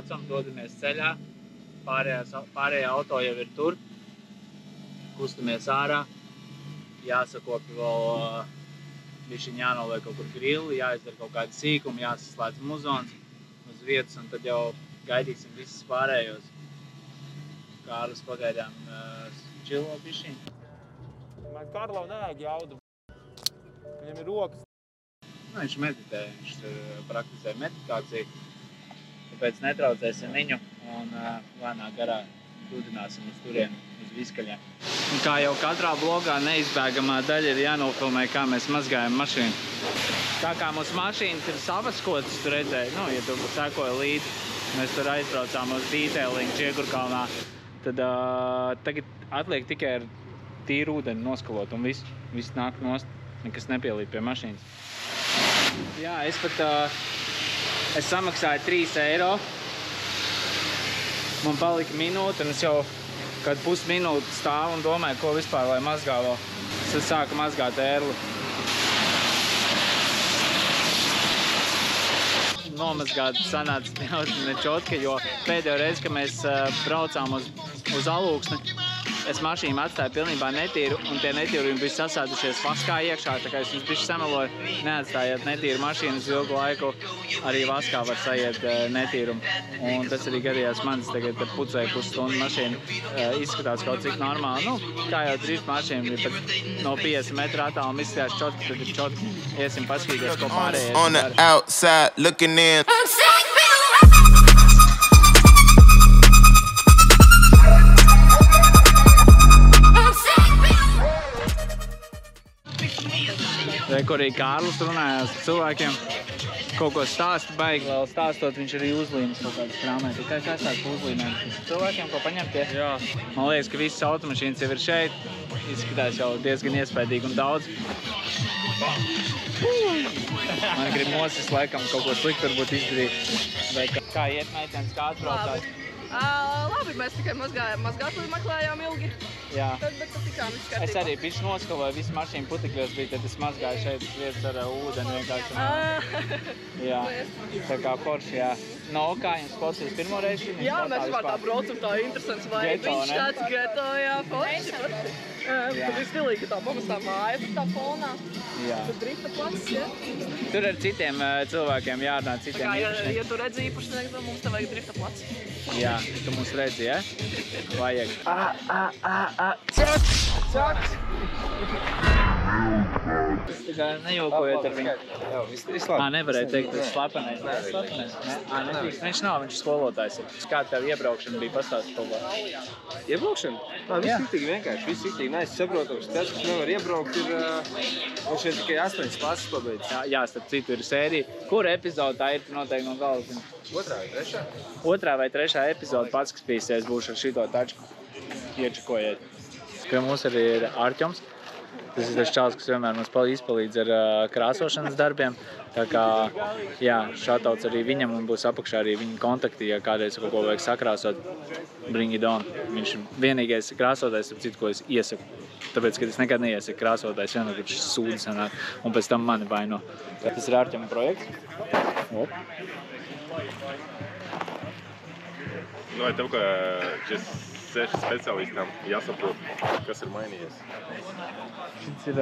braucam, dodamies ceļā. Pārējā auto jau ir tur. Kustamies ārā. Jāsakopja vēl bišķiņ jānoliek kaut kur grilli, jāizdara kaut kādi sīkumi, jāsaslēdz muzons uz vietas, un tad jau gaidīsim visus pārējos. Kārlis pagaidām čilo bišķiņ. Man Karlau nevajag jaudu. Viņam ir rokas. Viņš meditē, viņš praktizē meditāciju, tāpēc netraucēsim viņu un lēnā garā dudināsim uz turienu, uz Viskaļiem. Un kā jau katrā vlogā neizbēgamā daļa ir jānofilmē, kā mēs mazgājam mašīnu. Tā kā mūsu mašīnas ir savaskotas, tu redzēji, ja tu sekoji līdzi, mēs tur aizbraucām uz dītēliņu Čiegurkalnā, tad tagad atliek tikai ar tīru ūdeni noskalot un viss nāk nost, nekas nepielīd pie mašīnas. Jā, es samaksāju 3 eiro. Man palika minūte, un es jau kādu pusminūti stāvu un domāju, ko vispār, lai mazgā vēl. Es sāku mazgāt ērli. Nomazgāt sanāca nečotki, jo pēdējo reizi, kad mēs braucām uz Alūksni, es mašīnu atstāju pilnībā netīru, un tie netīrumi bija sasādušies vaskā iekšā, tā kā es jums bišķi sameloju, neatstājot netīru mašīnu uz ilgu laiku, arī vaskā var sajiet netīrumu. Un tas arī gadījās manis, tagad pucēju pusstundu mašīnu, izskatās kaut cik normāli. Kā jau drīz mašīnu, ja pat no 50 metru attālumu izskatās čotki, tad ir čotki. Iesim paskatīties, ko pārējais dara. On the outside looking in. Kur arī Kārlis runājās ar cilvēkiem, kaut ko stāsta baigi, vēl stāstot, viņš arī uzlīmes kaut kādas krāmēt. Kā stāsta uzlīmēt? Cilvēkiem, ko paņemt, ja? Jā. Man liekas, ka visas automašīnas jau ir šeit. Izskatās jau diezgan iespaidīgi un daudz. Man grib mosist, laikam, kaut ko sliktu varbūt izdarīt. Kā iet meitenes, kā atbraucāt? Labi, mēs tikai mazgātuvi meklējām ilgi. Jā. Bet tikām viss kārtībā. Es arī bišķi noskaloju, visu mašīnu putekļos bija, tad es mazgāju šeit vietas ar ūdeni vienkārši. Jā, tā kā forši, jā. No, kā jums Skotijas pirmo reizi? Jā, mēs vispār tā braucam, tā interesants vai viņš tāds geto, jā, forši. Tad ir stilīgi tā pamestā māja, tur tā fonā. Jā. Tur drifta plats, jā. Tur ar citiem cilvēkiem jārunā, citiem īpašniekiem. Ja tu redzi īpašnieku, tad mums te vajag drifta plats. Jā, tu mums redzi, ja? Vajag. Čaks! Tā kā nejaukojiet ar viņu. Nevarēja teikt, tas slepenais. Viņš nav, viņš skolotājs ir. Kā tev iebraukšana bija pastāstīt kaut kā? Iebraukšana? Viss riktīgi vienkārši, viss riktīgi neesi saprotams. Tas, kas nevar iebraukt, ir viņš ir tikai 8 klases pabeidz. Jā, starp citu ir sērija. Kura epizoda tā ir noteikti no galvas? 2. vai 3. 2. vai 3. epizoda pats, kas pīsies, būšu ar šito tačku. Iečakojiet. Pie mums arī ir Arķoms. Tas ir tas čāls, kas vienmēr mums izpalīdz ar krāsošanas darbiem. Tā kā, jā, šatauts arī viņam un būs apakšā arī viņa kontakti, ja kādreiz kaut ko vajag sakrāsot, bring it on. Viņš ir vienīgais krāsotājs, ap citu, ko es iesaku. Tāpēc, ka es nekad neiesaku krāsotājs, vienmēr viņš sūdi sanāk, un pēc tam mani vaino. Tas ir Arķoma projekts. Vai tev, ka 6 speciālistām jāsaprot, kas ir mainījies? Šis ir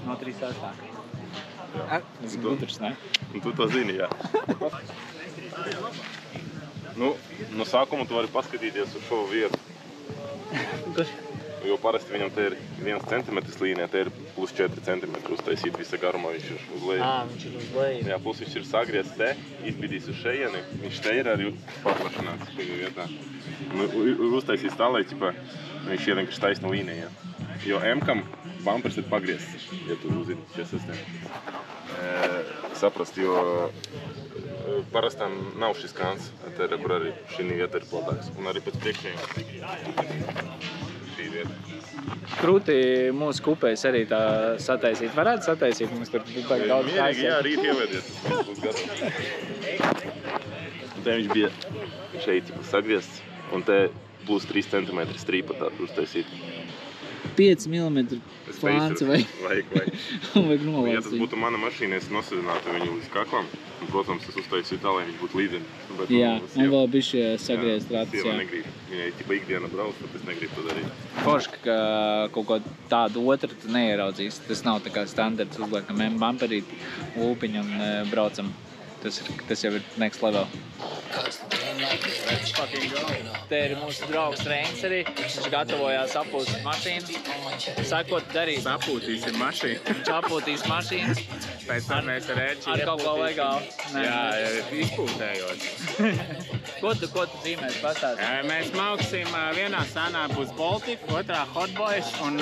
no 3. Tas ir gudrs, ne? Un tu to zini, jā. No sākuma tu vari paskatīties uz šo vietu. Jo parasti viņam te ir 1 centimetrs līnijā, te ir plus 4 centimetri uztaisīt visa garumā, viņš ir uz leju. Viņš ir uz leju. Jā, plus viņš ir sagriezts te, izbidīs uz šeieni, viņš te ir arī paplašanāts viņa vietā. Uztaisīs tā, lai viņš ir vienkārši taisna līnija. Jo M-kam bumpers ir pagriezts, ja tu zini šie sistēmi. Saprast, jo parastām nav šis kāns, kur arī šī vieta ir platāks. Un arī pēc priekšējiem. Krūti mūsu kupēs arī tā sataisīt. Varētu sataisīt, mums tur baigi daudz kaisēt. Jā, rīt ievēdiet, tas būs gatavs. Un te viņš bija šeit sagriezts, un te plus 3 centimetri strīpa tā uztaisīt. 5 mm plāns vai Vajag. Vajag Ja nolaist tas viņu. būtu mana mašīna, es nosēdinātu viņu līdz kaklam. Un, protams, es uztaisīju tā, lai viņi būtu līdeni. Bet, Jā, nu, un vēl bišķi sagriezt ratus, Sieva jā. negrib. Viņai tipa ikdiena brauc, tāpēc negrib to darīt. Forši, ka kaut ko tādu otru tu neieraudzīs. Tas nav tā kā standarts, uzliekam bumperīti, lūpiņu un braucam. Tas jau ir next level. Te ir mūsu draugs Reins arī. Viņš gatavojās apūst mašīnu. Sakot, darīt. Sapūtīsim mašīnu. Viņš apūtīs mašīnas. Pēc tam mēs ar Ēči Ar kaut ko legāli. Jā, izpūtējot. Ko tu zīmēs pastāstīt? Mēs mauksim vienā sānā būs Baltic, otrā Hot Boys un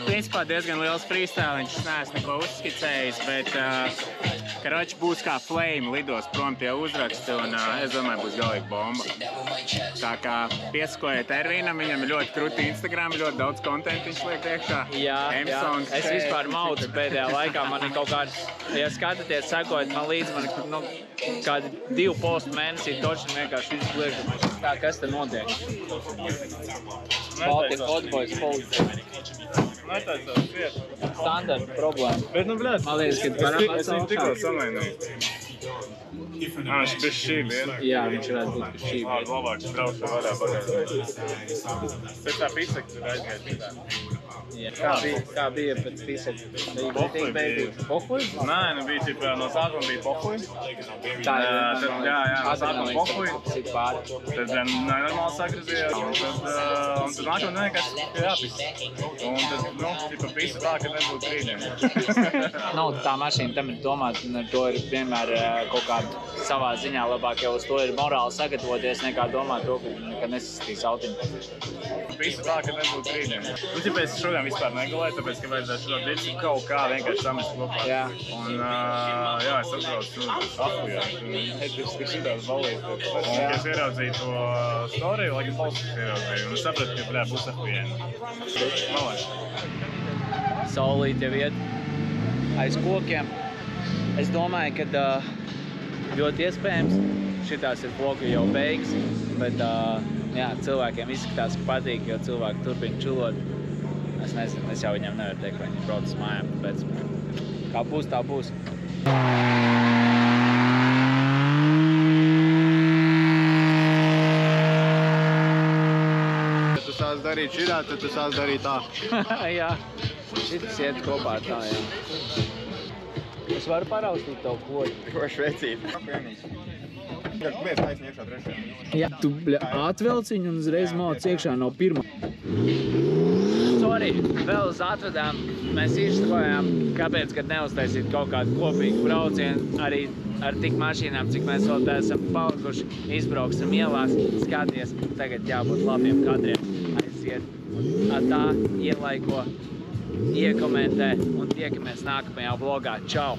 principā diezgan liels freestyliņš. Es neesmu neko uzskicējis, bet karoči būs kā flame, lidos prom tie uzraksti un es domāju būs galīgi bomba. Tā kā piesakojiet Ervīnam, viņam ir ļoti kruti Instagram, ļoti daudz kontentu viņš liek iekšā. Jā. M-songs, Es vispār maucu pēdējā laikā. Man ir kaut kāds, ja skatāties, sekojat man līdzi, man ir kādi 2 postu mēnesī točni vienkārši viss liek. Tā, kas te notiek? Baltic Hot Boys policija. Netaisās vietu. Standarta problēma. Bet, nu, blēd, Man liekas, ka es viņu tikko samainīju. Viņš bez šī viena. Jā, viņš varētu būt pēc šī. Labāk braukšu vaļā bagāžā. Pēc tā pisaka tur aizgāja pitā. Kā bija pēc pisek? Pohuj? Nē, nu bija tipā, no sākuma bija pohuj. Tā Jā, no sākuma pohuj. Cik pāri. Tad nenormāli sagrozījās. Un tad nākamā dienā vienkārši jāpisa. Un tad, nu, tipā pisa tā, ka nebūtu rītdien. Tā mašīna tam ir domāta, un ar to ir vienmēr kaut kāda savā ziņā labāk jau uz to ir morāli sagatavoties, nekā domāt to, ka nesastīs autiņu. Pisa tā, ka nebūtu rītdien. Nu, tipā es šodien vispār negulēju, tāpēc, ka vajadzētu šo dirci kaut kā vienkārši samest kopā. Jā. Un, jā, es atbraucu, apujā. Es tik šitās balīt. Un, kad es ieraudzīju to storiju, lai es valsts ieraudzīju, un es sapratu, ka, būs apujēni. Malāk. Saulīt jau iet aiz kokiem. Es domāju, ka ļoti iespējams šitās ir vlogu jau beigas, bet jā, cilvēkiem izskatās, ka patīk, jo cilvēki turpina čulot. Es nezinu, es jau viņam nevaru teikt, vai viņi brauc uz mājām, tāpēc kā būs, tā būs. Ja tu sāc darīt šitā, tad tu sāc darīt tā. Jā, šitas iet kopā ar tā, jā. Es varu paraustīt tavu kloķi. Ko švecīt? Mēs taisni iekšā trešajā. Jā, tu atvelc viņu un uzreiz mauc iekšā no pirmā. Sorry, vēl uz atvedām mēs izštakojām, kāpēc, kad neuztaisīt kaut kādu kopīgu braucienu arī ar tik mašīnām, cik mēs vēl tā esam palikuši, izbrauksim ielās, skaties, tagad jābūt labiem kadriem. Aiziet, tā, ielaiko, iekomentē un tiekamies nākamajā vlogā. Čau!